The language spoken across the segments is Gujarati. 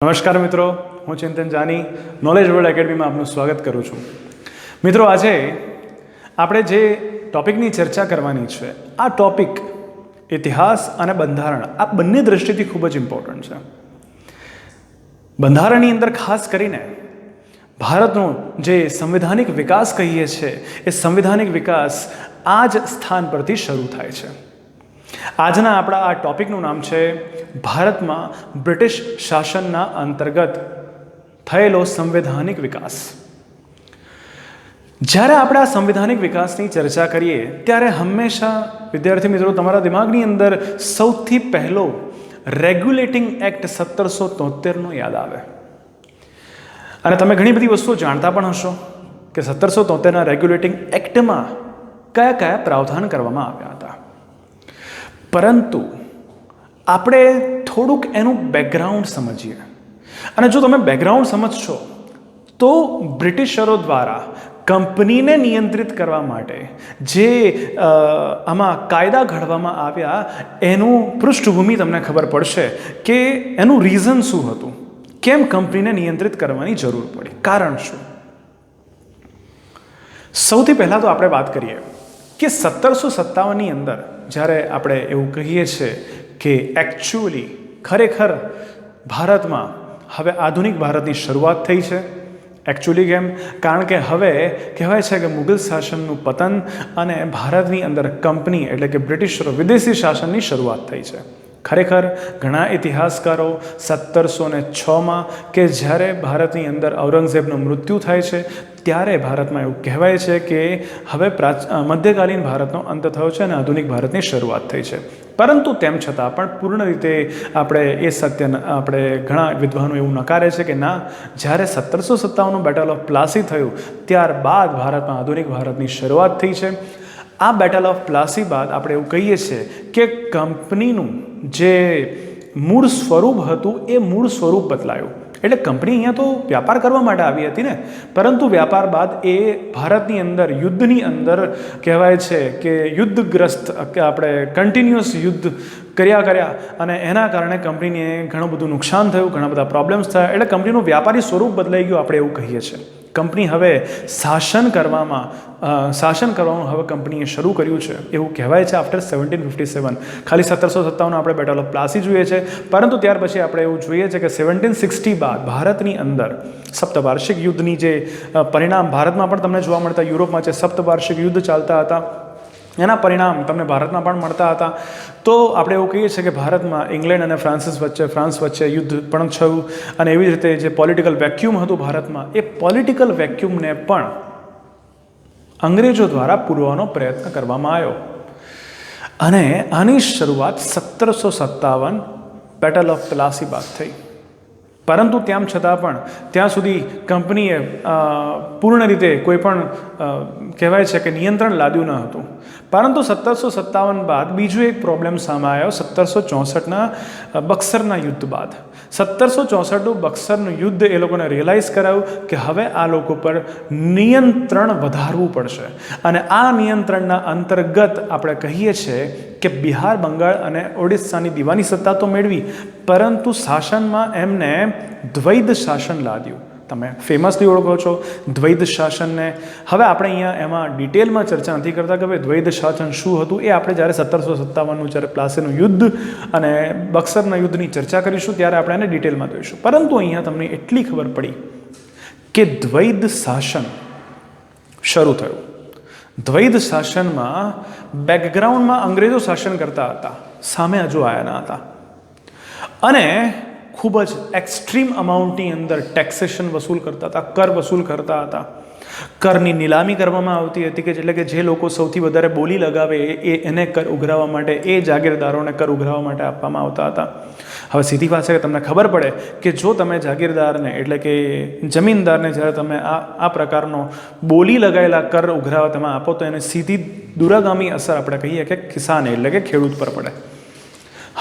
નમસ્કાર મિત્રો, હું ચિંતન જાની નોલેજ વર્લ્ડ એકેડમીમાં આપનું સ્વાગત કરું છું. મિત્રો, આજે આપણે જે ટોપિકની ચર્ચા કરવાની છે, આ ટોપિક ઇતિહાસ અને બંધારણ આ બંને દ્રષ્ટિથી ખૂબ જ ઇમ્પોર્ટન્ટ છે. બંધારણની અંદર ખાસ કરીને ભારતનો જે સંવિધાનિક વિકાસ કહીએ છીએ, એ સંવિધાનિક વિકાસ આ જ સ્થાન પરથી શરૂ થાય છે. આજના આપણા આ ટોપિકનું નામ છે ભારતમાં બ્રિટિશ શાસનના અંતર્ગત થયેલો સંવૈધાનિક વિકાસ. જ્યારે આપણે આ સંવૈધાનિક વિકાસની ચર્ચા કરીએ ત્યારે હંમેશા વિદ્યાર્થી મિત્રો તમારા દિમાગની અંદર સૌથી પહેલો રેગ્યુલેટિંગ એક્ટ 1773નો યાદ આવે. અને તમે ઘણી બધી વસ્તુઓ જાણતા પણ હશો કે 1773ના રેગ્યુલેટિંગ એક્ટમાં કયા કયા પ્રાવધાન કરવામાં આવ્યા હતા. પરંતુ આપણે થોડુંક એનું બેકગ્રાઉન્ડ સમજીએ. અને જો તમે બેકગ્રાઉન્ડ સમજશો તો બ્રિટિશરો દ્વારા કંપનીને નિયંત્રિત કરવા માટે જે આમાં કાયદા ઘડવામાં આવ્યા એનું પૃષ્ઠભૂમિ તમને ખબર પડશે કે એનું રીઝન શું હતું, કેમ કંપનીને નિયંત્રિત કરવાની જરૂર પડી, કારણ શું. સૌથી પહેલાં તો આપણે વાત કરીએ કે 1757ની અંદર જ્યારે આપણે એવું કહીએ છીએ કે એકચ્યુઅલી ખરેખર ભારતમાં હવે આધુનિક ભારતની શરૂઆત થઈ છે. એકચ્યુઅલી કેમ? કારણ કે હવે કહેવાય છે કે મુગલ શાસનનું પતન અને ભારતની અંદર કંપની એટલે કે બ્રિટિશરો વિદેશી શાસનની શરૂઆત થઈ છે. ખરેખર ઘણા ઇતિહાસકારો 1706માં કે જ્યારે ભારતની અંદર ઔરંગઝેબનું મૃત્યુ થાય છે ત્યારે ભારતમાં એવું કહેવાય છે કે હવે મધ્યકાલીન ભારતનો અંત થયો છે અને આધુનિક ભારતની શરૂઆત થઈ છે. પરંતુ તેમ છતાં પણ પૂર્ણ રીતે આપણે એ સત્ય આપણે ઘણા વિદ્વાનો એવું નકારે છે કે ના, જ્યારે 1757નું બેટલ ઓફ પ્લાસી થયું ત્યારબાદ ભારતમાં આધુનિક ભારતની શરૂઆત થઈ છે. આ બેટલ ઓફ પ્લાસી બાદ આપણે એવું કહીએ છીએ કે કંપનીનું જે મૂળ સ્વરૂપ હતું એ મૂળ સ્વરૂપ બદલાયું. એટલે કંપની અહીંયા તો વ્યાપાર કરવા માટે આવી હતી ને, પરંતુ વ્યાપાર બાદ એ ભારતની અંદર યુદ્ધની અંદર કહેવાય છે કે યુદ્ધગ્રસ્ત આપણે કન્ટિન્યુઅસ યુદ્ધ કર્યા અને એના કારણે કંપનીને ઘણું બધું નુકસાન થયું, ઘણા બધા પ્રોબ્લેમ્સ થયા. એટલે કંપનીનું વ્યાપારી સ્વરૂપ બદલાઈ ગયું, આપણે એવું કહીએ છીએ. કંપની હવે શાસન કરવાનું હવે કંપનીએ શરૂ કર્યું છે એવું કહેવાય છે આફ્ટર 1757. ખાલી 1757 આપણે બેટલ ઓફ પ્લાસી જોઈએ છે, પરંતુ ત્યાર પછી આપણે એવું જોઈએ છે કે 1760 બાદ ભારતની અંદર સપ્તવાર્ષિક યુદ્ધની જે પરિણામ ભારતમાં પણ તમને જોવા મળતા, યુરોપમાં જે સપ્તવાર્ષિક યુદ્ધ ચાલતા હતા એના પરિણામ તમને ભારતમાં પણ મળતા હતા. તો આપણે એવું કહીએ છીએ કે ભારતમાં ઇંગ્લેન્ડ અને ફ્રાન્સ વચ્ચે યુદ્ધ પણ થયું અને એવી જ રીતે જે પોલિટિકલ વેક્યુમ હતું ભારતમાં, એ પોલિટિકલ વેક્યુમને પણ અંગ્રેજો દ્વારા પૂરવાનો પ્રયત્ન કરવામાં આવ્યો અને આની શરૂઆત 1757 બેટલ ઓફ પ્લાસી બાદ થઈ. પરંતુ તેમ છતાં પણ ત્યાં સુધી કંપનીએ પૂર્ણ રીતે કોઈ પણ કહેવાય છે કે નિયંત્રણ લાદ્યું ન હતું. પરંતુ 1757 બાદ બીજો એક પ્રોબ્લેમ સામે આવ્યો 1764ના બક્સરના યુદ્ધ બાદ. 1764નું બક્સરનું યુદ્ધ એ લોકોને રિયલાઇઝ કરાયું કે હવે આ લોકો પર નિયંત્રણ વધારવું પડશે અને આ નિયંત્રણના અંતર્ગત આપણે કહીએ છીએ કે બિહાર, બંગાળ અને ઓડિશાની દીવાની સત્તા તો મેળવી, પરંતુ શાસનમાં એમને દ્વૈધ શાસન લાદ્યું. તમે ફેમસલી ઓળખો છો દ્વૈધ શાસનને. હવે આપણે અહીંયા એમાં ડિટેલમાં ચર્ચા નથી કરતા કે ભાઈ દ્વૈધ શાસન શું હતું. એ આપણે જ્યારે 1757નું જ્યારે પ્લાસીનું યુદ્ધ અને બક્સરના યુદ્ધની ચર્ચા કરીશું ત્યારે આપણે એને ડિટેલમાં જોઈશું. પરંતુ અહીંયા તમને એટલી ખબર પડી કે દ્વૈધ શાસન શરૂ થયું. દ્વૈધ શાસનમાં બેકગ્રાઉન્ડમાં અંગ્રેજો શાસન કરતા હતા, સામે હજુ આવ્યા ન હતા અને ખૂબ જ એક્સ્ટ્રીમ અમાઉન્ટની અંદર ટેક્સેશન વસૂલ કરતા હતા, કર વસૂલ કરતા હતા. કરની નીલામી કરવામાં આવતી હતી કે એટલે કે જે લોકો સૌથી વધારે બોલી લગાવે એને કર ઉઘરાવવા માટે, એ જાગીરદારોને કર ઉઘરાવવા માટે આપવામાં આવતા હતા. હવે સીધી વાત છે કે તમને ખબર પડે કે જો તમે જાગીરદારને એટલે કે જમીનદારને જ્યારે તમે આ પ્રકારનો બોલી લગાવેલા કર ઉઘરાવવા તમે આપો તો એને સીધી દૂરગામી અસર આપણે કહીએ કે કિસાન એટલે કે ખેડૂત પર પડે.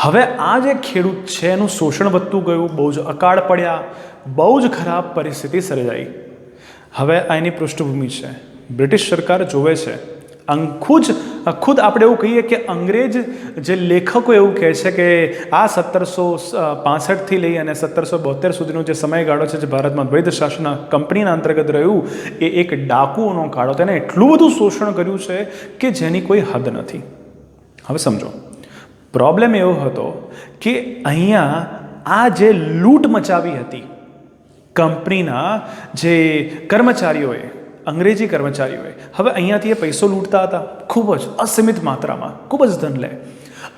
હવે આ જે ખેડૂત છે એનું શોષણ વધતું ગયું, બહુ જ અકાળ પડ્યા, બહુ જ ખરાબ પરિસ્થિતિ સર્જાઈ. હવે આની પૃષ્ઠભૂમિ છે બ્રિટિશ સરકાર જોવે છે અંખું જ ખુદ આપણે એવું કહીએ કે અંગ્રેજ જે લેખકો એવું કહે છે કે આ 1765થી લઈ અને 1772 સુધીનો જે સમયગાળો છે જે ભારતમાં દ્વૈત શાસન કંપનીના અંતર્ગત રહ્યું એ એક ડાકુઓનો કાળો. તેને એટલું બધું શોષણ કર્યું છે કે જેની કોઈ હદ નથી. હવે સમજો, પ્રોબ્લેમ એવો હતો કે અહીંયા આ જે લૂંટ મચાવી હતી કંપનીના જે કર્મચારીઓએ, અંગ્રેજી કર્મચારીઓએ, હવે અહીંયાથી એ પૈસો લૂંટતા હતા ખૂબ જ અસીમિત માત્રામાં, ખૂબ જ ધન લે,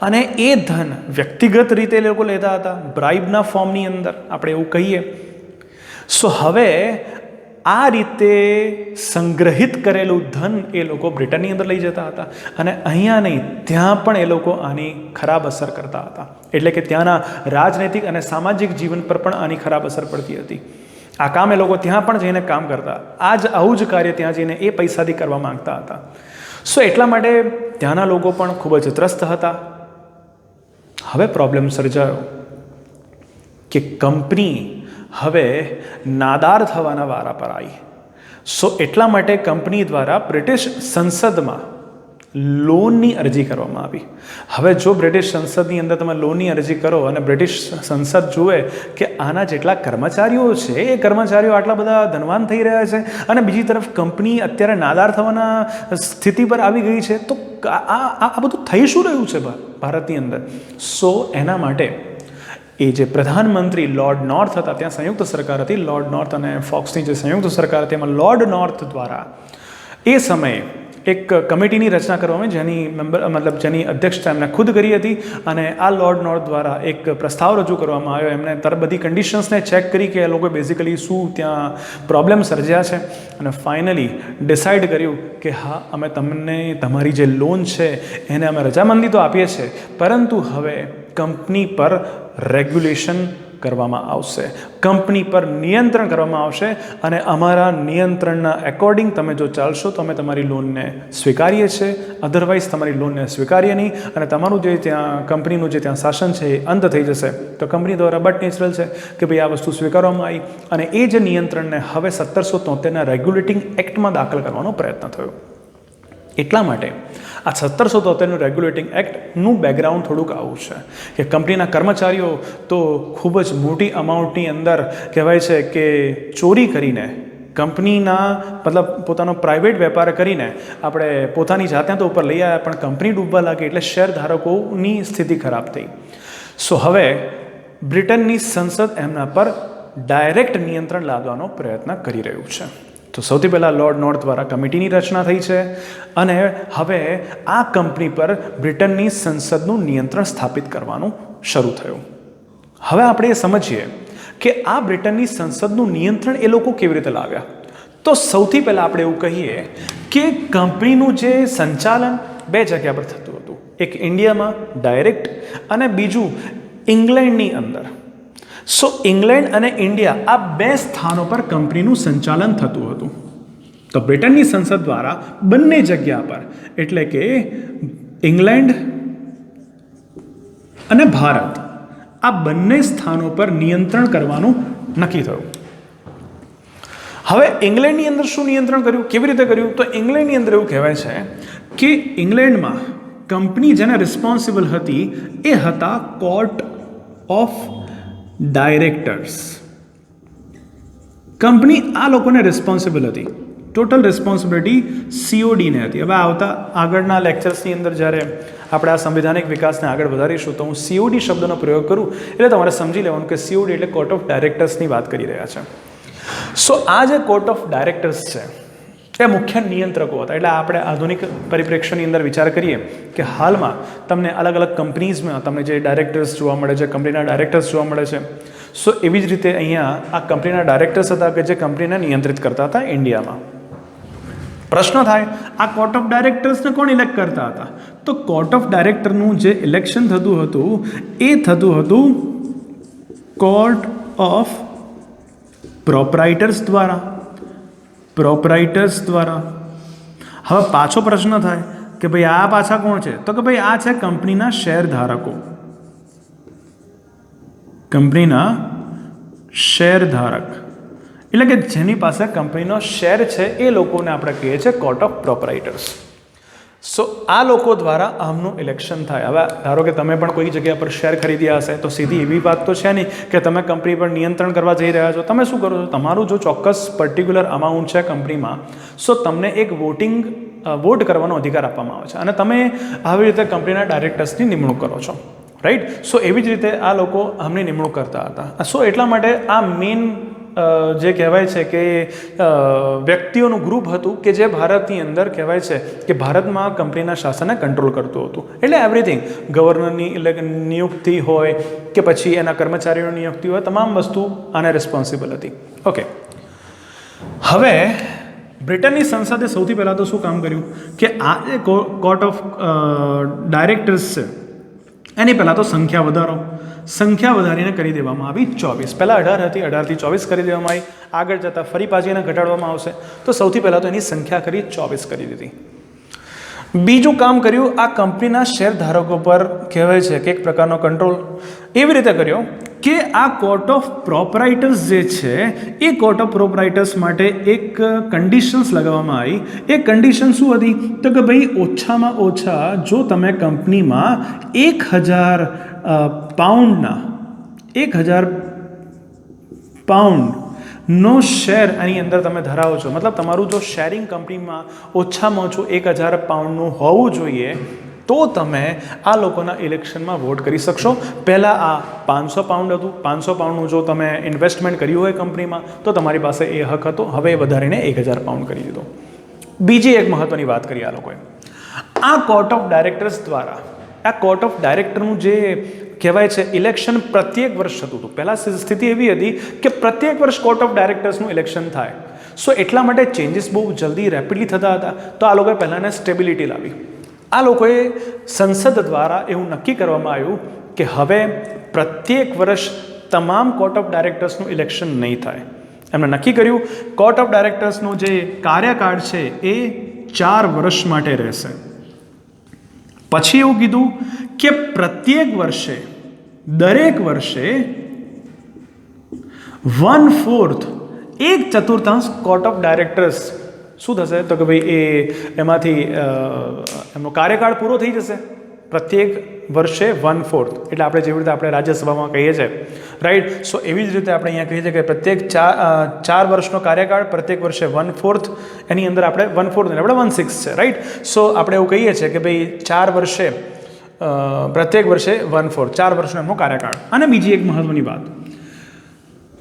અને એ ધન વ્યક્તિગત રીતે એ લોકો લેતા હતા બ્રાઇબના ફોર્મની અંદર, આપણે એવું કહીએ. સો હવે આ રીતે સંગ્રહિત કરેલું ધન એ લોકો બ્રિટનની અંદર લઈ જતા હતા અને અહીંયા નહીં ત્યાં પણ એ લોકો આની ખરાબ અસર કરતા હતા. એટલે કે ત્યાંના રાજનૈતિક અને સામાજિક જીવન પર પણ આની ખરાબ અસર પડતી હતી. આ કામ એ લોકો ત્યાં પણ જઈને કામ કરતા, આવું જ કાર્ય ત્યાં જઈને એ પૈસાથી કરવા માંગતા હતા. સો એટલા માટે ત્યાંના લોકો પણ ખૂબ જ ત્રસ્ત હતા. હવે પ્રોબ્લેમ સર્જાયો કે કંપની હવે નાદાર થવાના વારા પર આવી. સો એટલા માટે કંપની દ્વારા બ્રિટિશ સંસદમાં લોનની અરજી કરવામાં આવી. હવે જો બ્રિટિશ સંસદની અંદર તમે લોનની અરજી કરો અને બ્રિટિશ સંસદ જુએ કે આના જેટલા કર્મચારીઓ છે એ કર્મચારીઓ આટલા બધા ધનવાન થઈ રહ્યા છે અને બીજી તરફ કંપની અત્યારે નાદાર થવાના સ્થિતિ પર આવી ગઈ છે, તો આ બધું થઈ શું રહ્યું છે ભારતની અંદર? સો એના માટે એ જે પ્રધાનમંત્રી લોર્ડ નોર્થ હતા, ત્યાં સંયુક્ત સરકાર હતી, લોર્ડ નોર્થ અને ફોક્સની જે સંયુક્ત સરકાર હતી, એમાં લોર્ડ નોર્થ દ્વારા એ સમયે એક કમિટીની રચના કરવામાં, જેની અધ્યક્ષતા એમણે ખુદ કરી હતી. અને આ લોર્ડ નોર્થ દ્વારા એક પ્રસ્તાવ રજૂ કરવામાં આવ્યો. એમણે બધી કન્ડિશન્સને ચેક કરી કે એ લોકોએ બેઝિકલી શું ત્યાં પ્રોબ્લેમ સર્જ્યા છે અને ફાઇનલી ડિસાઇડ કર્યું કે હા, અમે તમને તમારી જે લોન છે એને અમે રજામંદી તો આપીએ છીએ, પરંતુ હવે કંપની પર રેગ્યુલેશન કરવામાં આવશે, કંપની પર નિયંત્રણ કરવામાં આવશે અને અમારા નિયંત્રણના એકોર્ડિંગ તમે જો ચાલશો તો અમે તમારી લોનને સ્વીકારીએ છીએ, અધરવાઇઝ તમારી લોનને સ્વીકારીએ નહીં અને તમારું જે ત્યાં કંપનીનું જે ત્યાં શાસન છે એ અંત થઈ જશે. તો કંપની દ્વારા બટ નેચરલ છે કે ભાઈ આ વસ્તુ સ્વીકારવામાં આવી અને એ જ નિયંત્રણને હવે 1773ના રેગ્યુલેટિંગ એક્ટમાં દાખલ કરવાનો પ્રયત્ન થયો. એટલા માટે આ 1773નું રેગ્યુલેટિંગ એક્ટનું બેકગ્રાઉન્ડ થોડુંક આવું છે કે કંપનીના કર્મચારીઓ તો ખૂબ જ મોટી અમાઉન્ટની અંદર કહેવાય છે કે ચોરી કરીને કંપનીના પોતાનો પ્રાઇવેટ વેપાર કરીને આપણે પોતાની જાતે તો ઉપર લઈ આવ્યા, પણ કંપની ડૂબવા લાગી એટલે શેરધારકોની સ્થિતિ ખરાબ થઈ. સો હવે બ્રિટનની સંસદ એમના પર ડાયરેક્ટ નિયંત્રણ લાદવાનો પ્રયત્ન કરી રહ્યું છે. તો સૌથી પહેલાં લોર્ડ નોર્થ દ્વારા કમિટીની રચના થઈ છે અને હવે આ કંપની પર બ્રિટનની સંસદનું નિયંત્રણ સ્થાપિત કરવાનું શરૂ થયું. હવે આપણે એ સમજીએ કે આ બ્રિટનની સંસદનું નિયંત્રણ એ લોકો કેવી રીતે લાવ્યા. તો સૌથી પહેલાં આપણે એવું કહીએ કે કંપનીનું જે સંચાલન બે જગ્યા પર થતું હતું, એક ઇન્ડિયામાં ડાયરેક્ટ અને બીજું ઇંગ્લેન્ડની અંદર. સો ઇંગ્લેન્ડ અને ઇન્ડિયા આ બે સ્થાનો પર કંપનીનું સંચાલન થતું હતું. તો બ્રિટનની સંસદ દ્વારા બંને જગ્યા પર, એટલે કે ઇંગ્લેન્ડ અને ભારત, આ બંને સ્થાનો પર નિયંત્રણ કરવાનું નક્કી થયું. હવે ઇંગ્લેન્ડની અંદર શું નિયંત્રણ કર્યું, કેવી રીતે કર્યું? તો ઇંગ્લેન્ડની અંદર એવું કહેવાય છે કે ઇંગ્લેન્ડમાં કંપની જેને રિસ્પોન્સિબલ હતી એ હતા કોર્ટ ઓફ ડાયરેક્ટર્સ. કંપની આ લોકોને રિસ્પોન્સિબલ હતી, ટોટલ રિસ્પોન્સિબિલિટી CODને હતી. હવે આવતા આગળના લેક્ચર્સની અંદર જ્યારે આપણે આ સંવિધાનિક વિકાસને આગળ વધારીશું તો હું COD શબ્દનો પ્રયોગ કરું એટલે તમારે સમજી લેવાનું કે COD એટલે કોર્ટ ઓફ ડાયરેક્ટર્સની વાત કરી રહ્યા છે. સો આ જે કોર્ટ ઓફ ડાયરેક્ટર્સ છે એ મુખ્ય નિયંત્રકો હતા. એટલે આપણે આધુનિક પરિપ્રેક્ષ્યની અંદર વિચાર કરીએ કે હાલમાં તમને અલગ અલગ કંપનીઝમાં તમને જે ડાયરેક્ટર્સ જોવા મળે છે, કંપનીના ડાયરેક્ટર્સ જોવા મળે છે. સો એવી જ રીતે અહીંયા આ કંપનીના ડાયરેક્ટર્સ હતા કે જે કંપનીને નિયંત્રિત કરતા હતા ઇન્ડિયામાં. પ્રશ્ન થાય, આ કોર્ટ ઓફ ડાયરેક્ટર્સને કોણ ઇલેક્ટ કરતા હતા? તો કોર્ટ ઓફ ડાયરેક્ટરનું જે ઇલેક્શન થતું હતું એ થતું હતું કોર્ટ ઓફ પ્રોપરાઇટર્સ દ્વારા. હવે પાછો પ્રશ્ન થાય કે ભાઈ આ પાછા કોણ છે? તો કે ભાઈ આ છે કંપનીના શેરધારકો. કંપનીના શેરધારક એટલે કે જેની પાસે કંપનીનો શેર છે એ લોકોને આપણે કહીએ છીએ કોર્ટ ઓફ પ્રોપરાઇટર્સ. સો આ લોકો દ્વારા આમનું ઇલેક્શન થાય. હવે ધારો કે તમે પણ કોઈ જગ્યા પર શેર ખરીદ્યા હશે તો સીધી એવી વાત તો છે નહીં કે તમે કંપની પર નિયંત્રણ કરવા જઈ રહ્યા છો. તમે શું કરો છો, તમારું જો ચોક્કસ પર્ટિક્યુલર અમાઉન્ટ છે કંપનીમાં, સો તમને એક વોટ કરવાનો અધિકાર આપવામાં આવે છે અને તમે આવી રીતે કંપનીના ડાયરેક્ટર્સની નિમણૂક કરો છો, રાઈટ. સો એવી જ રીતે આ લોકો આમની નિમણૂક કરતા હતા. સો એટલા માટે આ મેઇન જે કહેવાય છે કે વ્યક્તિઓનું ગ્રુપ હતું કે જે ભારતની અંદર કહેવાય છે કે ભારતમાં કંપનીના શાસનને કંટ્રોલ કરતું હતું. એટલે એવરીથિંગ, ગવર્નરની નિયુક્તિ હોય કે પછી એના કર્મચારીઓની નિયુક્તિ હોય, તમામ વસ્તુ આને રિસ્પોન્સિબલ હતી. ઓકે, હવે બ્રિટનની સંસદે સૌથી પહેલાં તો શું કામ કર્યું કે આ જે કોર્ટ ઓફ ડાયરેક્ટર્સ છે એની પહેલાં તો સંખ્યા વધારીને કરી દેવામાં આવી 24. પહેલાં 18 હતી, 18થી 24 કરી દેવામાં આવી. આગળ જતાં ફરી પાછી એને ઘટાડવામાં આવશે. તો સૌથી પહેલાં તો એની સંખ્યા કરી 24 કરી દીધી. બીજું કામ કર્યું, આ કંપનીના શેર ધારકો પર કહેવાય છે કે એક પ્રકારનો કંટ્રોલ એવી રીતે કર્યો કે આ કોર્ટ ઓફ પ્રોપરાઇટર્સ જે છે એ કોર્ટ ઓફ પ્રોપરાઇટર્સ માટે એક કન્ડિશન્સ લગાવવામાં આવી. એ કન્ડિશન શું હતી તો કે ભાઈ ઓછામાં ઓછા જો તમે કંપનીમાં 1000 પાઉન્ડનો શેર આની અંદર તમે ધરાવો છો, મતલબ તમારું જો શેરિંગ કંપનીમાં ઓછામાં ઓછું 1000 પાઉન્ડનું હોવું જોઈએ તો તમે આ લોકોના ઇલેક્શનમાં વોટ કરી શકશો. પહેલાં આ 500 પાઉન્ડ હતું. 500 પાઉન્ડનું જો તમે ઇન્વેસ્ટમેન્ટ કર્યું હોય કંપનીમાં તો તમારી પાસે એ હક હતો. હવે એ વધારીને 1000 પાઉન્ડ કરી દીધો. બીજી એક મહત્ત્વની વાત કરી આ લોકોએ, આ કોર્ટ ઓફ ડાયરેક્ટર્સ દ્વારા આ કોર્ટ ઓફ ડાયરેક્ટરનું જે કહેવાય છે ઇલેક્શન પ્રત્યેક વર્ષ થતું હતું. પહેલાં સ્થિતિ એવી હતી કે પ્રત્યેક વર્ષ કોર્ટ ઓફ ડાયરેક્ટર્સનું ઇલેક્શન થાય. સો એટલા માટે ચેન્જીસ બહુ જલ્દી રેપિડલી થતા હતા. તો આ લોકોએ પહેલાંને સ્ટેબિલિટી લાવી. આ લોકોએ સંસદ દ્વારા એવું નક્કી કરવામાં આવ્યું કે હવે પ્રત્યેક વર્ષ તમામ કોર્ટ ઓફ ડાયરેક્ટર્સનું ઇલેક્શન નહીં થાય. એમણે નક્કી કર્યું કોર્ટ ઓફ ડાયરેક્ટર્સનો જે કાર્યકાળ છે એ 4 વર્ષ માટે રહેશે. પછી એવું કીધું કે પ્રત્યેક વર્ષે દરેક વર્ષે 1/4 કોર્ટ ઓફ ડાયરેક્ટર્સ શું થશે તો કે ભાઈ એમાંથી એમનો કાર્યકાળ પૂરો થઈ જશે. પ્રત્યેક વર્ષે 1/4 એટલે આપણે જેવી રીતે આપણે રાજ્યસભામાં કહીએ છીએ, રાઈટ. સો એવી જ રીતે આપણે અહીંયા કહીએ છીએ કે પ્રત્યેક 4 વર્ષનો કાર્યકાળ, પ્રત્યેક વર્ષે 1/4, એની અંદર આપણે 1/4 એટલે આપણે 1/6 છે, રાઈટ. સો આપણે એવું કહીએ છીએ કે ભાઈ 4 વર્ષે પ્રત્યેક વર્ષે 1/4, 4 વર્ષનો એમનો કાર્યકાળ. અને બીજી એક મહત્વની વાત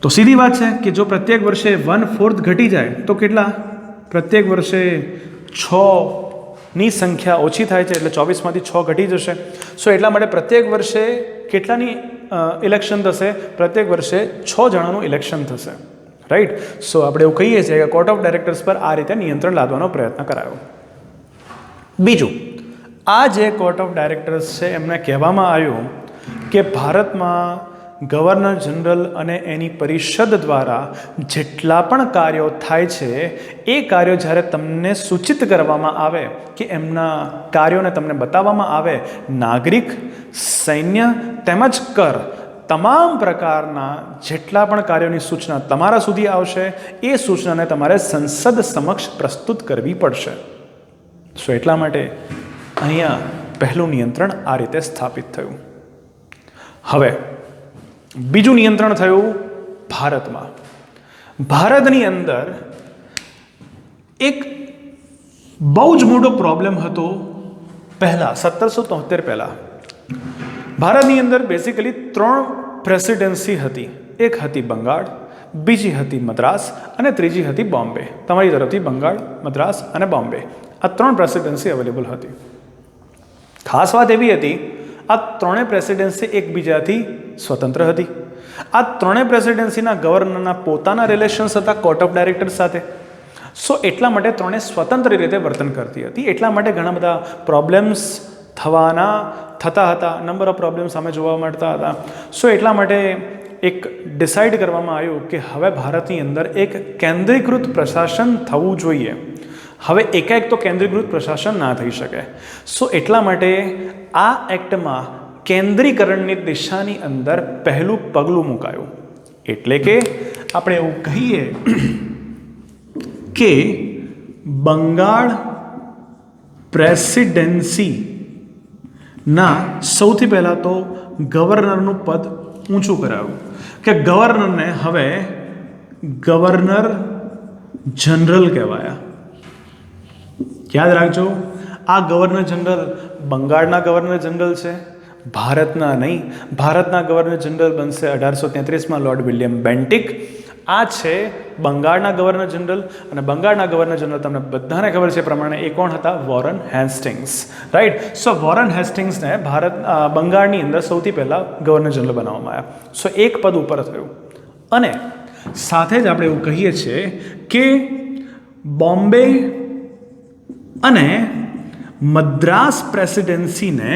તો સીધી વાત છે કે જો પ્રત્યેક વર્ષે 1/4 ઘટી જાય તો કેટલા, પ્રત્યેક વર્ષે 6ની સંખ્યા ઓછી થાય છે એટલે 24માંથી 6 ઘટી જશે. સો એટલા માટે પ્રત્યેક વર્ષે કેટલાની ઇલેક્શન થશે, પ્રત્યેક વર્ષે 6 જણાનું ઇલેક્શન થશે, રાઈટ. સો આપણે એવું કહીએ છીએ કે કોર્ટ ઓફ ડાયરેક્ટર્સ પર આ રીતે નિયંત્રણ લાદવાનો પ્રયત્ન કરાયો. બીજું, આ જે કોર્ટ ઓફ ડાયરેક્ટર્સ છે એમને કહેવામાં આવ્યું કે ભારતમાં ગવર્નર જનરલ અને એની પરિષદ દ્વારા જેટલા પણ કાર્યો થાય છે એ કાર્યો જ્યારે તમને સૂચિત કરવામાં આવે કે એમના કાર્યોને તમને બતાવવામાં આવે, નાગરિક, સૈન્ય તેમજ કર, તમામ પ્રકારના જેટલા પણ કાર્યોની સૂચના તમારા સુધી આવશે એ સૂચનાને તમારે સંસદ સમક્ષ પ્રસ્તુત કરવી પડશે. સો એટલા માટે અહીંયા પહેલું નિયંત્રણ આ રીતે સ્થાપિત થયું. હવે બીજું નિયંત્રણ થયું ભારતમાં. ભારતની અંદર એક બહુ જ મોટો પ્રોબ્લેમ હતો પહેલાં 1773 પહેલાં. ભારતની અંદર બેઝિકલી 3 પ્રેસિડેન્સી હતી. એક હતી બંગાળ, બીજી હતી મદ્રાસ અને ત્રીજી હતી બોમ્બે. તમારી તરફથી બંગાળ, મદ્રાસ અને બોમ્બે, આ 3 પ્રેસિડેન્સી અવેલેબલ હતી. ખાસ વાત એવી હતી આ 3 પ્રેસિડેન્સી એકબીજાથી સ્વતંત્ર હતી. આ 3 પ્રેસિડેન્સીના ગવર્નરના પોતાના રિલેશન્સ હતા કોર્ટ ઓફ ડાયરેક્ટર્સ સાથે. સો એટલા માટે 3 સ્વતંત્ર રીતે વર્તન કરતી હતી. એટલા માટે ઘણા બધા પ્રોબ્લેમ્સ થતા હતા, નંબર ઓફ પ્રોબ્લેમ્સ સામે જોવા મળતા હતા. સો એટલા માટે એક ડિસાઇડ કરવામાં આવ્યું કે હવે ભારતની અંદર એક કેન્દ્રીકૃત પ્રશાસન થવું જોઈએ. હવે એકાએક તો કેન્દ્રીકૃત પ્રશાસન ના થઈ શકે. સો એટલા માટે આ એક્ટમાં કેન્દ્રીકરણની દિશાની અંદર પહેલું પગલું મુકાયું. એટલે કે આપણે એવું કહીએ કે બંગાળ પ્રેસિડેન્સીના સૌથી પહેલાં તો ગવર્નરનું પદ ઊંચું કરાવ્યું કે ગવર્નરને હવે ગવર્નર જનરલ કહેવાયા. યાદ રાખજો, આ ગવર્નર જનરલ બંગાળના ગવર્નર જનરલ છે, ભારતના નહીં. ભારતના ગવર્નર જનરલ બનશે 1833માં લોર્ડ વિલિયમ બેન્ટિક. આ છે બંગાળના ગવર્નર જનરલ, અને બંગાળના ગવર્નર જનરલ તમને બધાને ખબર છે પ્રમાણે એ કોણ હતા? Warren Hastings, right. So Warren હેસ્ટિંગ્સને બંગાળની અંદર સૌથી પહેલાં ગવર્નર જનરલ બનાવવામાં આવ્યા. સો એક પદ ઉપર થયું. અને સાથે જ આપણે એવું કહીએ છીએ કે બોમ્બે અને મદ્રાસ પ્રેસિડેન્સીને,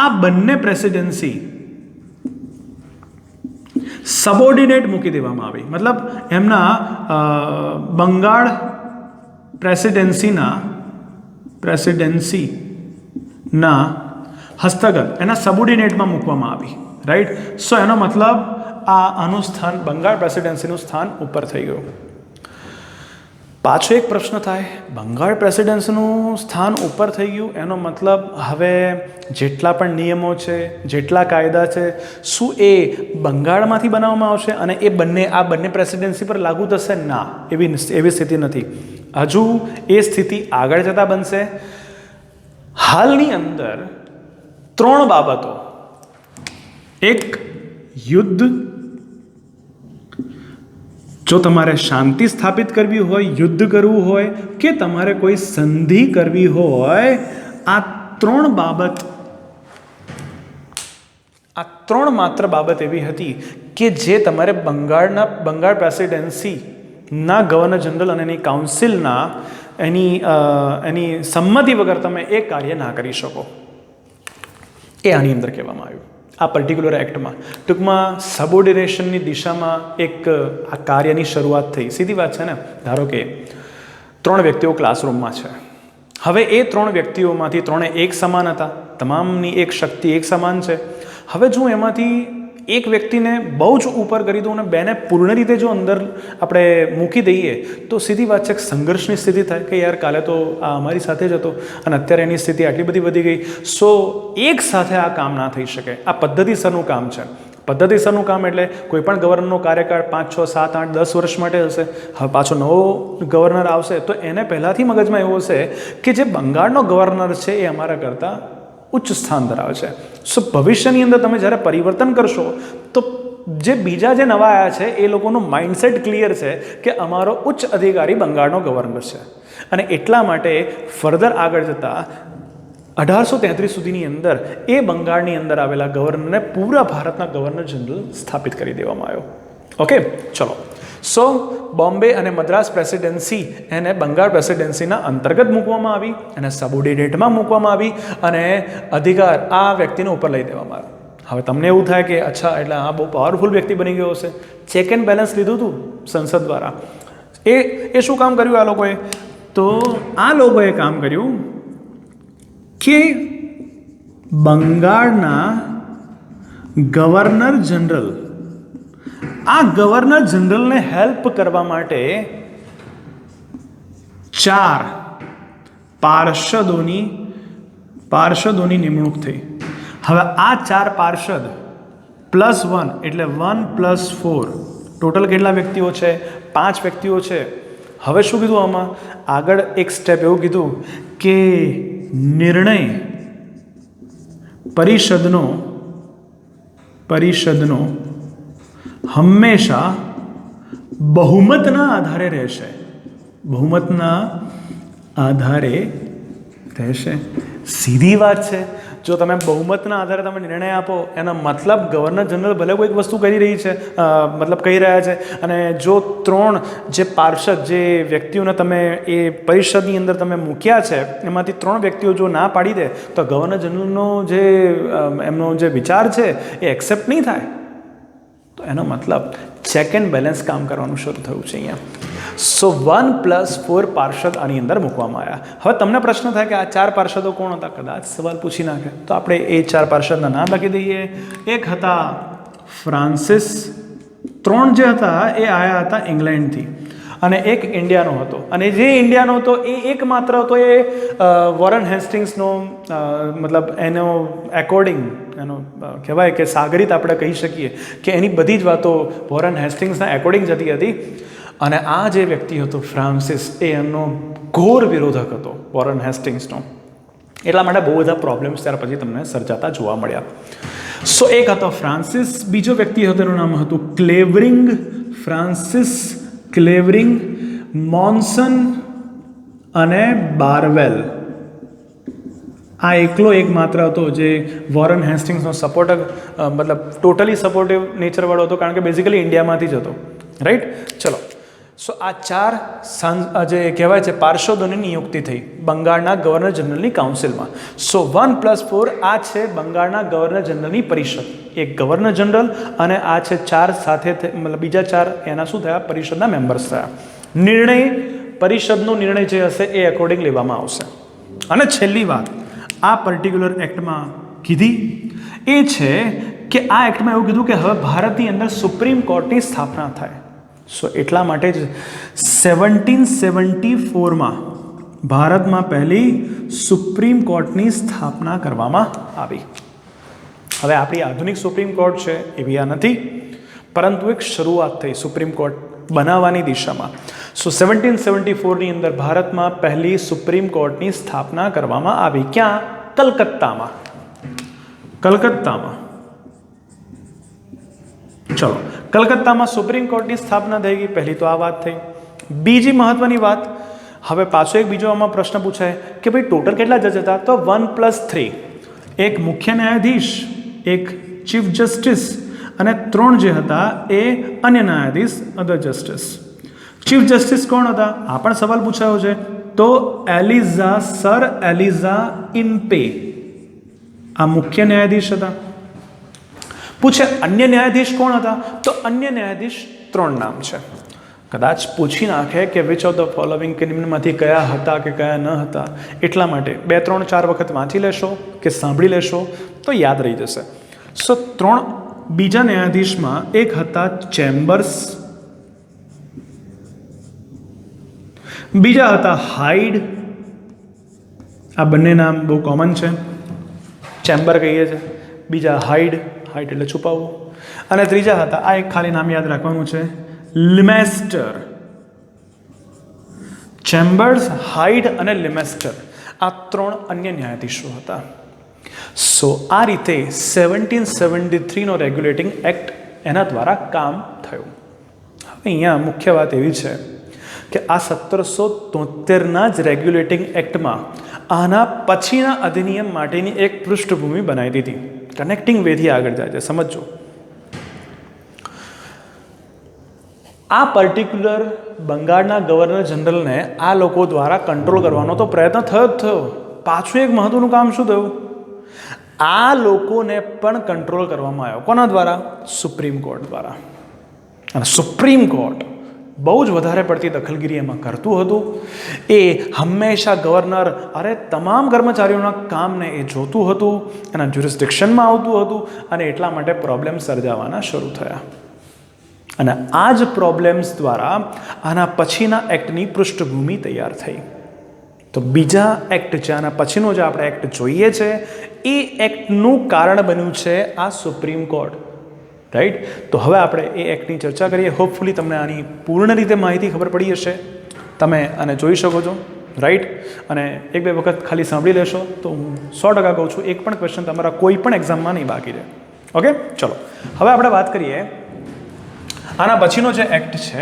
આ બંને પ્રેસિડેન્સી સબોર્ડિનેટ મૂકી દેવામાં આવી. મતલબ એમના બંગાળ પ્રેસિડેન્સીના હસ્તગત એના સબોર્ડિનેટમાં મૂકવામાં આવી, રાઈટ. સો એનો મતલબ આનું સ્થાન, બંગાળ પ્રેસિડેન્સીનું સ્થાન ઉપર થઈ ગયું. પાછો એક પ્રશ્ન થાય, બંગાળ પ્રેસિડેન્સીનું સ્થાન ઉપર થઈ ગયું એનો મતલબ હવે જેટલા પણ નિયમો છે, જેટલા કાયદા છે, શું એ બંગાળમાંથી બનાવવામાં આવશે અને એ આ બંને પ્રેસિડેન્સી પર લાગુ થશે? ના, એવી સ્થિતિ નથી. હજુ એ સ્થિતિ આગળ જતાં બનશે. હાલની અંદર 3 બાબતો, એક યુદ્ધ, જો તમારે શાંતિ સ્થાપિત કરવી હોય, યુદ્ધ કરવું હોય, કે તમારે કોઈ સંધિ કરવી હોય, આ 3 બાબત, આ 3 માત્ર બાબત એવી હતી કે જે તમારે બંગાળ પ્રેસિડેન્સીના ગવર્નર જનરલ અને એની કાઉન્સિલના એની સંમતિ વગર તમે એ કાર્ય ના કરી શકો. એ આની અંદર કહેવામાં આવ્યું, આ પર્ટિક્યુલર એક્ટમાં. ટૂંકમાં સબોર્ડિનેશનની દિશામાં એક આ કાર્યની શરૂઆત થઈ. સીધી વાત છે ને. ધારો કે 3 વ્યક્તિઓ ક્લાસરૂમમાં છે. હવે એ 3 વ્યક્તિઓમાંથી 3 એક સમાન હતા, તમામની એક શક્તિ એક સમાન છે. હવે જો એમાંથી એક વ્યક્તિને બહુ જ ઉપર કરી દઉં અને બેને પૂર્ણ રીતે જો અંદર આપણે મૂકી દઈએ તો સીધી વાત છે, સંઘર્ષની સ્થિતિ થાય કે યાર કાલે તો આ અમારી સાથે જ હતો અને અત્યારે એની સ્થિતિ આટલી બધી વધી ગઈ. સો એક સાથે આ કામ ના થઈ શકે. આ પદ્ધતિસરનું કામ છે. પદ્ધતિસરનું કામ એટલે કોઈ પણ ગવર્નરનો કાર્યકાળ 5, 6, 7, 8, 10 વર્ષ માટે હશે. હવે પાછો નવો ગવર્નર આવશે તો એને પહેલાંથી મગજમાં એવું હશે કે જે બંગાળનો ગવર્નર છે એ અમારા કરતાં ઉચ્ચ સ્થાન ધરાવે છે. સો ભવિષ્યની અંદર તમે જ્યારે પરિવર્તન કરશો તો જે બીજા જે નવા આવ્યા છે એ લોકોનું માઇન્ડસેટ ક્લિયર છે કે અમારો ઉચ્ચ અધિકારી બંગાળનો ગવર્નર છે. અને એટલા માટે ફર્ધર આગળ જતાં 1833 સુધીની અંદર એ બંગાળની અંદર આવેલા ગવર્નરને પૂરા ભારતના ગવર્નર જનરલ સ્થાપિત કરી દેવામાં આવ્યો. ઓકે, ચલો. સો બોમ્બે અને મદ્રાસ પ્રેસિડેન્સી એને બંગાળ પ્રેસિડેન્સીના અંતર્ગત મૂકવામાં આવી, અને સબોર્ડિનેટમાં મૂકવામાં આવી, અને અધિકાર આ વ્યક્તિને ઉપર લઈ દેવામાં આવ્યો. હવે તમને એવું થાય કે અચ્છા, એટલે આ બહુ પાવરફુલ વ્યક્તિ બની ગયો હશે. ચેક એન્ડ બેલેન્સ લીધું હતું સંસદ દ્વારા. એ શું કામ કર્યું આ લોકોએ? તો આ લોકોએ કામ કર્યું કે બંગાળના ગવર્નર જનરલ, આ ગવર્નર જનરલને હેલ્પ કરવા માટે 4 પાર્ષદોની નિમણૂક થઈ. હવે આ 4 પાર્ષદ +1 એટલે 1 + 4 ટોટલ કેટલા વ્યક્તિઓ છે? 5 વ્યક્તિઓ છે. હવે શું કીધું આમાં? આગળ એક સ્ટેપ એવું કીધું કે નિર્ણય પરિષદનો હંમેશા બહુમતના આધારે રહેશે. બહુમતના આધારે રહેશે. સીધી વાત છે. જો તમે બહુમતના આધારે તમે નિર્ણય આપો એનો મતલબ ગવર્નર જનરલ ભલે કોઈક વસ્તુ કહી રહી છે, મતલબ કહી રહ્યા છે, અને જો 3 જે પાર્ષદ, જે વ્યક્તિઓને તમે એ પરિષદની અંદર તમે મૂક્યા છે એમાંથી 3 વ્યક્તિઓ જો ના પાડી દે તો ગવર્નર જનરલનો જે એમનો જે વિચાર છે એ એક્સેપ્ટ નહીં થાય. તો એનો મતલબ ચેક એન્ડ બેલેન્સ કામ કરવાનું શરૂ થયું છે અહીંયા. સો 1 + 4 પાર્ષદ આની અંદર મૂકવામાં આવ્યા. હવે તમને પ્રશ્ન થાય કે આ 4 પાર્ષદો કોણ હતા? કદાચ સવાલ પૂછી નાખે તો આપણે એ 4 પાર્ષદના નામ લખી દઈએ. એક હતા ફ્રાન્સિસ. 3 જે હતા એ આવ્યા હતા ઇંગ્લેન્ડથી. અને એક ઇન્ડિયાનો હતો. અને જે ઇન્ડિયાનો હતો એ એકમાત્ર હતો એ વોરન હેસ્ટિંગ્સનો મતલબ એનો એકોર્ડિંગ એનો કહેવાય કે સાગરીત આપણે કહી શકીએ કે એની બધી જ વાતો વોરન હેસ્ટિંગ્સના એકોર્ડિંગ જતી હતી. અને આ જે વ્યક્તિ હતો ફ્રાન્સિસ એ એમનો ઘોર વિરોધક હતો વોરન હેસ્ટિંગ્સનો. એટલા માટે બહુ બધા પ્રોબ્લેમ્સ ત્યાર પછી તમને સર્જાતા જોવા મળ્યા. સો એક હતો ફ્રાન્સિસ, બીજો વ્યક્તિ હતો એનું નામ હતું ક્લેવરિંગ, ફ્રાન્સિસ ક્લેવરિંગ, મોન્સન અને બારવેલ. આ એકલો એક માત્ર હતો જે વોરન હેસ્ટિંગ્સનો સપોર્ટર મતલબ ટોટલી સપોર્ટિવ નેચરવાળો હતો, કારણ કે બેઝિકલી ઇન્ડિયામાંથી જ હતો. રાઈટ, ચલો. સો આ ચાર જે કહેવાય છે પાર્ષદોની નિયુક્તિ થઈ બંગાળના ગવર્નર જનરલની કાઉન્સિલમાં. સો 1+4 આ છે બંગાળના ગવર્નર જનરલની પરિષદ. એક ગવર્નર જનરલ અને આ છે ચાર સાથે મતલબ બીજા ચાર એના શું થયા પરિષદના મેમ્બર્સ થયા. નિર્ણય પરિષદનો નિર્ણય જે હશે એ એકોર્ડિંગ લેવામાં આવશે. અને છેલ્લી વાત આ પર્ટિક્યુલર એક્ટમાં કીધી એ છે કે આ એક્ટમાં એવું કીધું કે હવે ભારતની અંદર સુપ્રીમ કોર્ટની સ્થાપના થાય. સો એટલા માટે જ 1774માં ભારતમાં પહેલી સુપ્રીમ કોર્ટની સ્થાપના કરવામાં આવી. હવે આપણી આધુનિક સુપ્રીમ કોર્ટ છે એવી આ નથી, પરંતુ એક શરૂઆત થઈ સુપ્રીમ કોર્ટ બનાવવાની દિશામાં. સો 1774ની અંદર ભારતમાં પહેલી સુપ્રીમ કોર્ટની સ્થાપના કરવામાં આવી. ક્યાં? કલકત્તામાં. કલકત્તામાં. ચલો, કલકત્તામાં સુપ્રીમ કોર્ટની સ્થાપના થઈ ગઈ. પહેલી તો આ વાત થઈ. બીજી મહત્વની વાત, હવે પાછો એક બીજો આમાં પ્રશ્ન પૂછાય કે ભાઈ ટોટલ કેટલા જજ હતા? તો 1+3. એક મુખ્ય ન્યાયાધીશ, એક ચીફ જસ્ટિસ અને 3 જે હતા એ અન્ય ન્યાયાધીશ, અધર જસ્ટિસ. ચીફ જસ્ટિસ કોણ હતા? આ પણ સવાલ પૂછાયો છે. તો સર એલિઝા ઇમ્પે આ મુખ્ય ન્યાયાધીશ હતા. પૂછે અન્ય ન્યાયાધીશ કોણ હતા? તો અન્ય ન્યાયાધીશ 3 નામ છે. કદાચ પૂછી નાખે કે વિચ ઓફ ધ ફોલોવિંગ કે નિમ્નમાંથી કયા હતા કે કયા ન હતા. એટલા માટે 2, 3, 4 વખત વાંચી લેશો કે સાંભળી લેશો તો યાદ રહી જશે. સો 3 બીજા ન્યાયાધીશમાં એક હતા ચેમ્બર્સ, બીજા હતા હાઇડ. આ બંને નામ બહુ કોમન છે, ચેમ્બર કહીએ છીએ, બીજા હાઇડ, હાઇડ એટલે છુપાવવું. અને ત્રીજા હતા, આ એક ખાલી નામ યાદ રાખવાનું છે, લિમેસ્ટર. ચેમ્બર્સ, હાઇડ અને લિમેસ્ટર આ 3 અન્ય ન્યાયાધીશો હતા. સો આ રીતે 1773નો રેગ્યુલેટિંગ એક્ટ એના દ્વારા કામ થયું. હવે અહીંયા મુખ્ય વાત એવી છે કે આ 1773ના જ રેગ્યુલેટિંગ એક્ટમાં આના પછીના અધિનિયમ માટેની એક પૃષ્ઠભૂમિ બનાવી દીધી. કનેક્ટિંગ વેથી આગળ જાય છે, સમજો. આ પર્ટિક્યુલર બંગાળના ગવર્નર જનરલને આ લોકો દ્વારા કંટ્રોલ કરવાનો તો પ્રયત્ન થયો જ થયો. પાછું એક મહત્વનું કામ શું થયું? આ લોકોને પણ કંટ્રોલ કરવામાં આવ્યો. કોના દ્વારા? સુપ્રીમ કોર્ટ દ્વારા. અને સુપ્રીમ કોર્ટ બહુ જ વધારે પડતી દખલગીરી એમાં કરતું હતું. એ હંમેશા ગવર્નર તમામ કર્મચારીઓના કામને એ જોતું હતું, એના જ્યુરિસ્ડિક્શનમાં આવતું હતું અને એટલા માટે પ્રોબ્લેમ સર્જાવાના શરૂ થયા. અને આ જ પ્રોબ્લેમ્સ દ્વારા આના પછીના એક્ટની પૃષ્ઠભૂમિ તૈયાર થઈ. તો બીજા એક્ટ છે, આના પછીનો જે આપણે એક્ટ જોઈએ છે એ એક્ટનું કારણ બન્યું છે આ સુપ્રીમ કોર્ટ. રાઈટ, તો હવે આપણે એ એક્ટની ચર્ચા કરીએ. હોપફુલી તમને આની પૂર્ણ રીતે માહિતી ખબર પડી હશે. તમે આને જોઈ શકો છો. રાઈટ, અને 1-2 વખત ખાલી સાંભળી લેશો તો હું 100% કહું છું એક પણ ક્વેશ્ચન તમારા કોઈ પણ એક્ઝામમાં નહીં બાકી રહે. ઓકે, ચલો હવે આપણે વાત કરીએ આના પછીનો જે એક્ટ છે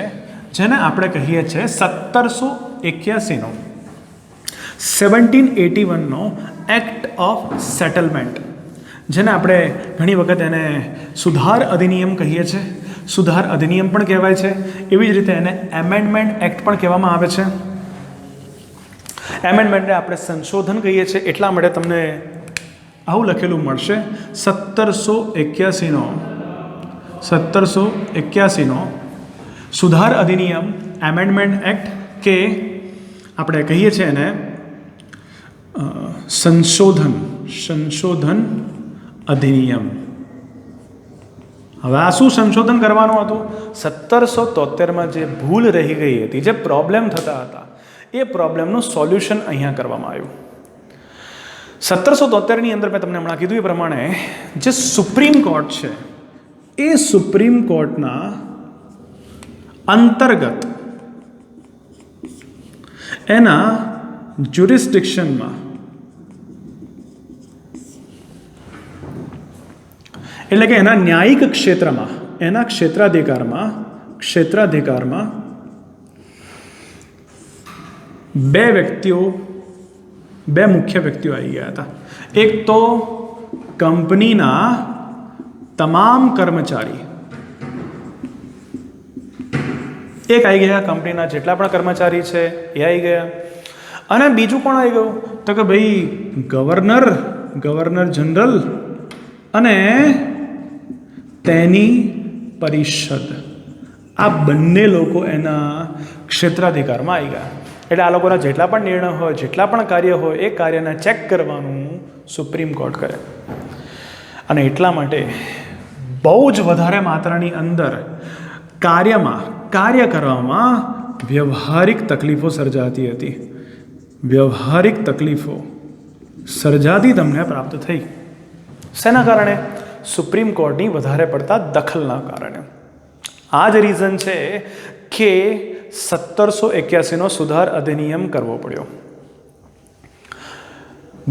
જેને આપણે કહીએ છીએ 1781નો 1781નો એક્ટ ઓફ સેટલમેન્ટ, જેને આપણે ઘણી વખત એને સુધાર અધિનિયમ કહીએ છીએ. સુધાર અધિનિયમ પણ કહેવાય છે. એવી જ રીતે એને એમેન્ડમેન્ટ એક્ટ પણ કહેવામાં આવે છે. એમેન્ડમેન્ટને આપણે સંશોધન કહીએ છીએ. એટલા માટે તમને આવું લખેલું મળશે 1781નો સુધાર અધિનિયમ, એમેન્ડમેન્ટ એક્ટ, કે આપણે કહીએ છીએ એને સંશોધન અધિનિયમ. હવે આ શું સંશોધન કરવાનું હતું? 1773માં જે ભૂલ રહી ગઈ હતી, જે પ્રોબ્લેમ થતા હતા, એ પ્રોબ્લેમનું સોલ્યુશન અહીંયા કરવામાં આવ્યું. 1773ની અંદર મેં તમને હમણાં કીધું એ પ્રમાણે જે સુપ્રીમ કોર્ટ છે, એ સુપ્રીમ કોર્ટના અંતર્ગત એના જ્યુરિસ્ડિક્શનમાં, એટલે કે એના ન્યાયિક ક્ષેત્રમાં, એના ક્ષેત્રાધિકારમાં બે મુખ્ય વ્યક્તિઓ આવી ગયા હતા. એક તો કંપનીના તમામ કર્મચારી, એક આવી ગયા, કંપનીના જેટલા પણ કર્મચારી છે એ આવી ગયા. અને બીજું કોણ આવી ગયું? તો કે ભાઈ ગવર્નર જનરલ અને તેની પરિષદ, આ બંને લોકો એના ક્ષેત્રાધિકારમાં આવી ગયા. એટલે આ લોકોના જેટલા પણ નિર્ણય હોય, જેટલા પણ કાર્ય હોય, એ કાર્યને ચેક કરવાનું સુપ્રીમ કોર્ટ કરે. અને એટલા માટે બહુ જ વધારે માત્રાની અંદર કાર્ય કરવામાં વ્યવહારિક તકલીફો સર્જાતી હતી. વ્યવહારિક તકલીફો સર્જાતી તમને પ્રાપ્ત થઈ. શેના કારણે? સુપ્રીમ કોર્ટની વધારે પડતા દખલના કારણે. આ જ રીઝન છે કે 1781નો સુધાર અધિનિયમ કરવો પડ્યો.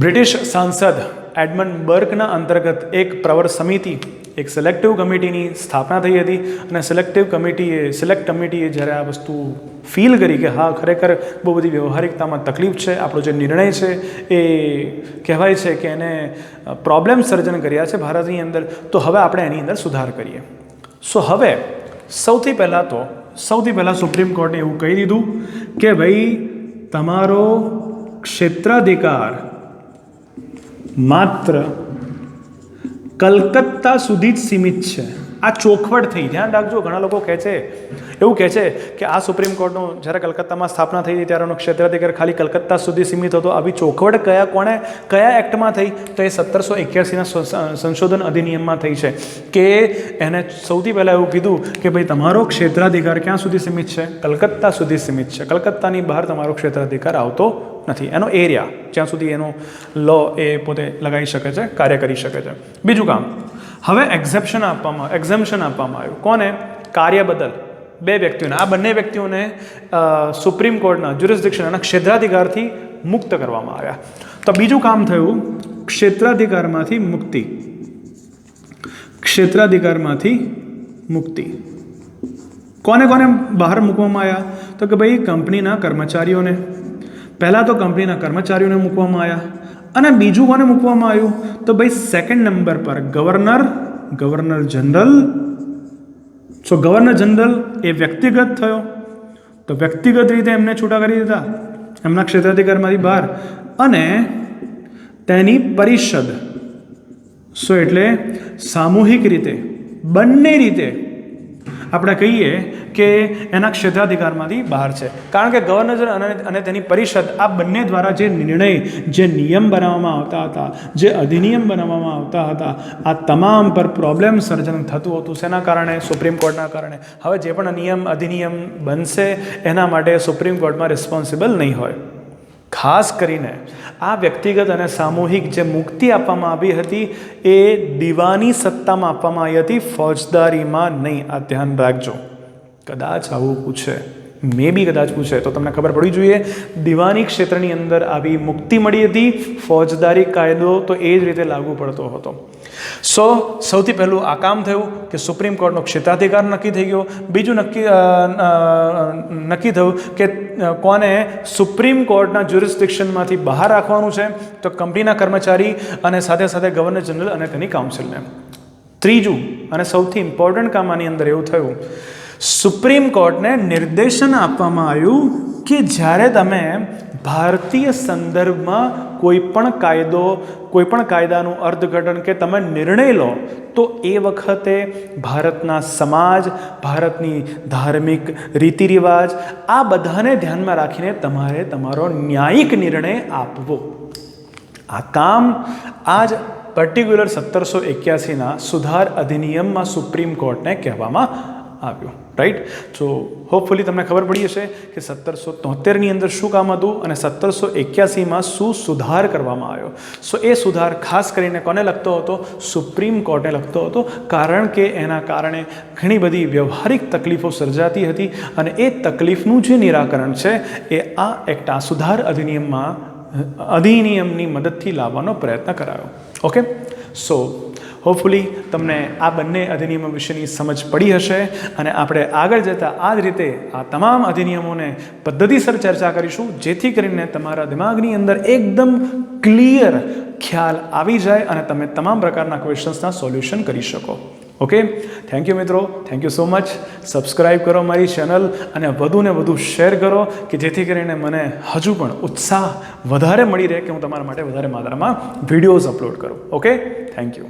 બ્રિટિશ સાંસદ એડમંડ બર્કના અંતર્ગત એક પ્રવર સમિતિ, એક સિલેક્ટિવ કમિટીની સ્થાપના થઈ હતી. અને સિલેક્ટ કમિટીએ જ્યારે આ વસ્તુ ફીલ કરી કે હા, ખરેખર બહુ બધી વ્યવહારિકતામાં તકલીફ છે, આપણો જે નિર્ણય છે એ કહેવાય છે કે એને પ્રોબ્લેમ સર્જન કર્યા છે ભારતની અંદર, તો હવે આપણે એની અંદર સુધાર કરીએ. સો હવે સૌથી પહેલાં સુપ્રીમ કોર્ટે એવું કહી દીધું કે ભાઈ તમારો ક્ષેત્રાધિકાર માત્ર કલકત્તા સુધી જ સીમિત છે. આ ચોખવટ થઈ. ધ્યાન રાખજો, ઘણા લોકો એવું કહે છે કે આ સુપ્રીમ કોર્ટનો જ્યારે કલકત્તામાં સ્થાપના થઈ હતી ત્યારે એનો ક્ષેત્રાધિકાર ખાલી કલકત્તા સુધી સીમિત હતો. આવી ચોખવટ કયા એક્ટમાં થઈ? તો એ 1781ના સંશોધન અધિનિયમમાં થઈ છે કે એને સૌથી પહેલાં એવું કીધું કે ભાઈ તમારો ક્ષેત્રાધિકાર ક્યાં સુધી સીમિત છે? કલકત્તા સુધી સીમિત છે. કલકત્તાની બહાર તમારો ક્ષેત્રાધિકાર આવતો નથી. એનો એરિયા જ્યાં સુધી એનો લો એ પોતે લગાવી શકે છે, કાર્ય કરી શકે છે. બીજું કામ, હવે એક્ઝેમ્પશન આપવામાં આવ્યું. કોને? કાર્ય બદલ બે વ્યક્તિઓને. આ બંને વ્યક્તિઓને સુપ્રીમ કોર્ટના જ્યુરિસ્ડિક્શન અને ક્ષેત્રાધિકારથી મુક્ત કરવામાં આવ્યા. તો બીજું કામ થયું ક્ષેત્રાધિકારમાંથી મુક્તિ. કોને બહાર મૂકવામાં આવ્યા? તો કે ભાઈ કંપનીના કર્મચારીઓને. પહેલાં તો કંપનીના કર્મચારીઓને મૂકવામાં આવ્યા. અને બીજું કોને મૂકવામાં આવ્યું? તો ભાઈ સેકન્ડ નંબર પર ગવર્નર જનરલ. સો ગવર્નર જનરલ એ વ્યક્તિગત થયો, તો વ્યક્તિગત રીતે એમને છૂટા કરી દીધા એમના ક્ષેત્રાધિકારમાંથી બહાર. અને તેની પરિષદ, સો એટલે સામૂહિક રીતે, બંને રીતે આપણે કહીએ કે એના ક્ષેત્રાધિકારમાંથી બહાર છે. કારણ કે ગવર્નર અને તેની પરિષદ આ બંને દ્વારા જે નિર્ણય, જે નિયમ બનાવવામાં આવતા હતા, જે અધિનિયમ બનાવવામાં આવતા હતા, આ તમામ પર પ્રોબ્લેમ સર્જન થતું હતું. શેના કારણે? સુપ્રીમ કોર્ટના કારણે. હવે જે પણ અધિનિયમ બનશે એના માટે સુપ્રીમ કોર્ટમાં રિસ્પોન્સિબલ નહીં હોય. ખાસ કરીને આ વ્યક્તિગત અને સામૂહિક જે મુક્તિ આપવામાં આવી હતી એ દીવાની સત્તામાં આપવામાં આવી હતી, ફોજદારીમાં નહીં. આ ધ્યાન રાખજો. કદાચ આવું પૂછે, કદાચ પૂછે તો તમને ખબર પડવી જોઈએ. દીવાની ક્ષેત્રની અંદર આવી મુક્તિ મળી હતી, ફોજદારી કાયદો તો એ જ રીતે લાગુ પડતો હતો. સૌથી પહેલું આ કામ થયું કે સુપ્રીમ કોર્ટનો ક્ષેત્રાધિકાર નક્કી થઈ ગયો. બીજું નક્કી થયું કે કોને સુપ્રીમ કોર્ટના જ્યુરિસ્ડિક્શનમાંથી બહાર રાખવાનું છે? તો કંપનીના કર્મચારી અને સાથે સાથે ગવર્નર જનરલ અને તેની કાઉન્સિલને. ત્રીજું અને સૌથી ઇમ્પોર્ટન્ટ કામ આની અંદર એવું થયું, સુપ્રીમ કોર્ટને નિર્દેશન આપવામાં આવ્યું કે જ્યારે તમે ભારતીય સંદર્ભમાં કોઈ પણ કાયદાનું અર્થઘટન કે તમે નિર્ણય લો તો એ વખતે ભારતના સમાજ, ભારતની ધાર્મિક રીતિરિવાજ, આ બધાને ધ્યાનમાં રાખીને તમારે તમારો ન્યાયિક નિર્ણય આપવો. આ કામ આજ પર્ટિક્યુલર 1781ના સુધાર અધિનિયમમાં સુપ્રીમ કોર્ટને કહેવામાં આવ્યું, રાઈટ. સો હોપફુલી તમને ખબર પડી હશે કે 1773ની અંદર શું કામ હતું અને 1781માં શું સુધાર કરવામાં આવ્યો. સો એ સુધાર ખાસ કરીને કોને લગતો હતો? સુપ્રીમ કોર્ટને લગતો હતો, કારણ કે એના કારણે ઘણી બધી વ્યવહારિક તકલીફો સર્જાતી હતી અને એ તકલીફનું જે નિરાકરણ છે એ આ એક્ટ, આ સુધાર અધિનિયમની મદદથી લાવવાનો પ્રયત્ન કરાયો. ઓકે, સો હોપફુલી તમને આ બંને અધિનિયમો વિશેની સમજ પડી હશે અને આપણે આગળ જતાં આ જ રીતે આ તમામ અધિનિયમોને પદ્ધતિસર ચર્ચા કરીશું, જેથી કરીને તમારા દિમાગની અંદર એકદમ ક્લિયર ખ્યાલ આવી જાય અને તમે તમામ પ્રકારના ક્વેશ્ચન્સના સોલ્યુશન કરી શકો. ઓકે, થેન્ક યુ મિત્રો, thank you so much. Subscribe કરો મારી ચેનલ અને વધુને વધુ શેર કરો કે જેથી કરીને મને હજુ પણ ઉત્સાહ વધારે મળી રહે કે હું તમારા માટે વધારે માત્રામાં વિડીયોઝ અપલોડ કરું. Okay, thank you.